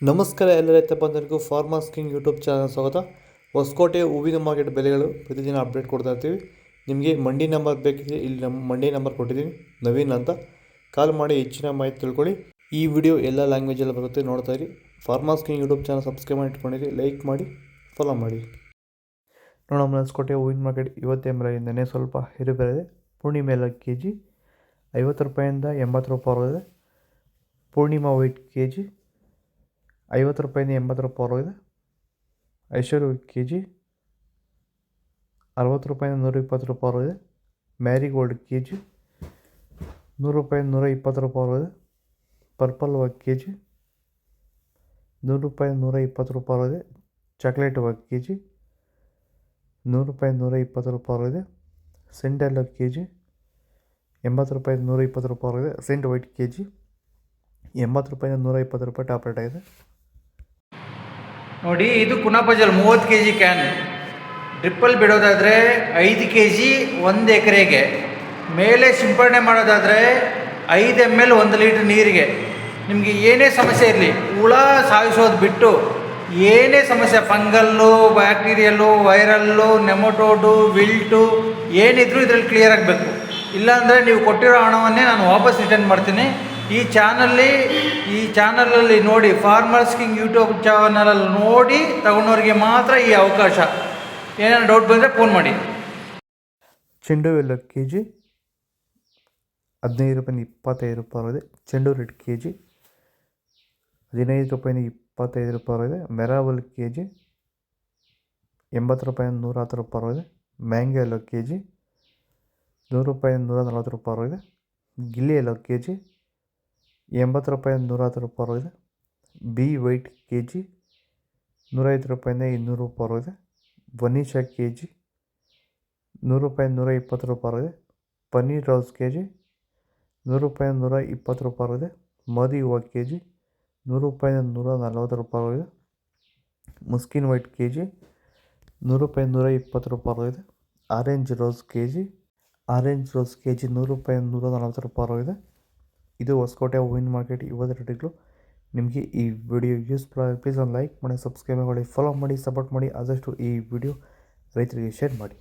ನಮಸ್ಕಾರ ಎಲ್ಲ ರೈತ ಬಂಧುಗಳಿಗೂ ಫಾರ್ಮರ್ಸ್ ಕಿಂಗ್ ಯೂಟ್ಯೂಬ್ ಚಾನಲ್ ಸ್ವಾಗತ. ಹೊಸಕೋಟೆ ಹೂವಿನ ಮಾರ್ಕೆಟ್ ಬೆಲೆಗಳು ಪ್ರತಿದಿನ ಅಪ್ಡೇಟ್ ಕೊಡ್ತಾ ಇರ್ತೀವಿ. ನಿಮಗೆ ಮಂಡಿ ನಂಬರ್ ಬೇಕಿದ್ರೆ ಇಲ್ಲಿ ನಮ್ಮ ಮಂಡಿ ನಂಬರ್ ಕೊಟ್ಟಿದ್ದೀನಿ, ನವೀನ್ ಅಂತ. ಕಾಲ್ ಮಾಡಿ ಹೆಚ್ಚಿನ ಮಾಹಿತಿ ತಿಳ್ಕೊಳ್ಳಿ. ಈ ವಿಡಿಯೋ ಎಲ್ಲ ಲ್ಯಾಂಗ್ವೇಜಲ್ಲಿ ಬರುತ್ತೆ, ನೋಡ್ತಾ ಇರಿ. Farmers king YouTube channel subscribe ಮಾಡಿ ಇಟ್ಕೊಂಡಿರಿ, ಲೈಕ್ ಮಾಡಿ, ಫಾಲೋ ಮಾಡಿ. ನೋಡೋಣ, ಹೊಸಕೋಟೆ ಹೂವಿನ ಮಾರ್ಕೆಟ್ ಇವತ್ತೇ ಬೆಲೆಯಿಂದನೇ ಸ್ವಲ್ಪ ಏರುಪೇರು ಇದೆ. ಪೂರ್ಣಿಮೆ ಎಲ್ಲ ಕೆ ಜಿ 50 ರೂಪಾಯಿಂದ 80 ರೂಪಾಯಿ. ಪೂರ್ಣಿಮಾ ವೈಟ್ ಕೆ ಜಿ 50 ರೂಪಾಯಿಂದ 80 ರೂಪಾಯಿ ಇದೆ. ಐಶ್ವರ್ಯ ಕೆ ಜಿ 60 ರೂಪಾಯಿಂದ 120 ರೂಪಾಯಿ ಇದೆ. ಮ್ಯಾರಿಗೋಲ್ಡ್ ಕೆ ಜಿ 100 ರೂಪಾಯಿಂದ 120 ರೂಪಾಯಿ ಇದೆ. ಪರ್ಪಲ್ ವಾಗ ಕೆ ಜಿ 100 ರೂಪಾಯಿಂದ 120 ರೂಪಾಯಿ ಇದೆ. ಚಾಕ್ಲೇಟ್ ವಾಗ ಕೆ ಜಿ 100 ರೂಪಾಯಿಂದ 120 ರೂಪಾಯಿ ಇದೆ. ಸೆಂಟೆಲ್ಲ ಕೆ ಜಿ 80 ರೂಪಾಯಿಂದ 120 ರೂಪಾಯಿ ಇದೆ. ಸೆಂಟ್ ವೈಟ್ ಕೆ ಜಿ 80 ರೂಪಾಯಿಂದ 120 ರೂಪಾಯಿ ಟಾಪ್ ರೇಟ್ ಆಗಿದೆ. ನೋಡಿ, ಇದು ಕುನಾಪಜಲ್ 30 kg ಕ್ಯಾನ್. ಡ್ರಿಪ್ಪಲ್ಲಿ ಬಿಡೋದಾದರೆ 5 kg 1 ಎಕರೆಗೆ. ಮೇಲೆ ಸಿಂಪಡಣೆ ಮಾಡೋದಾದರೆ 5 ml 1 ಲೀಟ್ರ್ ನೀರಿಗೆ. ನಿಮಗೆ ಏನೇ ಸಮಸ್ಯೆ ಇರಲಿ, ಹುಳ ಸಾಯಿಸೋದು ಬಿಟ್ಟು ಏನೇ ಸಮಸ್ಯೆ, ಫಂಗಲ್ಲು, ಬ್ಯಾಕ್ಟೀರಿಯಲ್ಲು, ವೈರಲ್ಲು, ನೆಮಟೋಡು, ವಿಲ್ಟು ಏನಿದ್ರೂ ಇದರಲ್ಲಿ ಕ್ಲಿಯರ್ ಆಗಬೇಕು. ಇಲ್ಲಾಂದರೆ ನೀವು ಕೊಟ್ಟಿರೋ ಹಣವನ್ನೇ ನಾನು ವಾಪಸ್ ರಿಟರ್ನ್ ಮಾಡ್ತೀನಿ. ಈ ಚಾನಲಲ್ಲಿ ನೋಡಿ, ಫಾರ್ಮರ್ಸ್ ಕಿಂಗ್ ಯೂಟ್ಯೂಬ್ ಚಾನಲಲ್ಲಿ ನೋಡಿ ತಗೊಂಡವ್ರಿಗೆ ಮಾತ್ರ ಈ ಅವಕಾಶ. ಏನೇನು ಡೌಟ್ ಬಂದರೆ ಫೋನ್ ಮಾಡಿ. ಚೆಂಡು ಎಲ್ಲ ಕೆ ಜಿ 15 ರೂಪಾಯಿಂದ 25 ರೂಪಾಯಿ ಇದೆ. ಚೆಂಡು ರೆಡ್ ಕೆ ಜಿ 15 ರೂಪಾಯಿಂದ 25 ರೂಪಾಯಿ ಇದೆ. ಮೆರಾವಲ್ ಕೆ ಜಿ 80 ರೂಪಾಯಿಂದ 110 ರೂಪಾಯಿ ಇದೆ. ಮ್ಯಾಂಗೋ ಎಲ್ಲ ಕೆ ಜಿ 100 ರೂಪಾಯಿಂದ 140 ರೂಪಾಯಿ ಇದೆ. ಗಿಲ್ಲಿ ಎಲ್ಲ ಕೆ ಜಿ 80 ರೂಪಾಯಿಂದ 110 ರೂಪಾಯಿ ಇದೆ. ಬಿ ವೈಟ್ ಕೆ ಜಿ 150 ರೂಪಾಯಿಂದ 200 ರೂಪಾಯಿ ಇದೆ. ವನೀಶಾ ಕೆ ಜಿ 100 ರೂಪಾಯಿಂದ 120 ರೂಪಾಯಿ ಇದೆ. ಪನ್ನೀರ್ ರೋಸ್ ಕೆ ಜಿ 100 ರೂಪಾಯಿಂದ 120 ರೂಪಾಯಿ ಇದೆ. ಮೋದಿ ಹೂವು ಕೆ ಜಿ 100 ರೂಪಾಯಿಂದ 140 ರೂಪಾಯಿ ಇದೆ. ಮುಸ್ಕಿನ್ ವೈಟ್ ಕೆ ಜಿ 100 ರೂಪಾಯಿಂದ 120 ರೂಪಾಯಿ ಇದೆ. ಆರೆಂಜ್ ರೋಸ್ ಕೆ ಜಿ 100 ರೂಪಾಯಿಂದ 140 ರೂಪಾಯಿ ಇದೆ. ಇದು ಹೊಸಕೋಟೆ ಹೂವಿನ ಮಾರ್ಕೆಟ್ ಇವತ್ತು ರೇಟ್ಗಳು. ನಿಮಗೆ ಈ ವಿಡಿಯೋ ಯೂಸ್ಫುಲ್ ಆಗಿ ಪ್ಲೀಸ್ ಒಂದು ಲೈಕ್ ಮಾಡಿ, ಸಬ್ಸ್ಕ್ರೈಬ್ ಮಾಡಿ, ಫಾಲೋ ಮಾಡಿ, ಸಪೋರ್ಟ್ ಮಾಡಿ. ಆದಷ್ಟು ಈ ವಿಡಿಯೋ ರೈತರಿಗೆ ಶೇರ್ ಮಾಡಿ.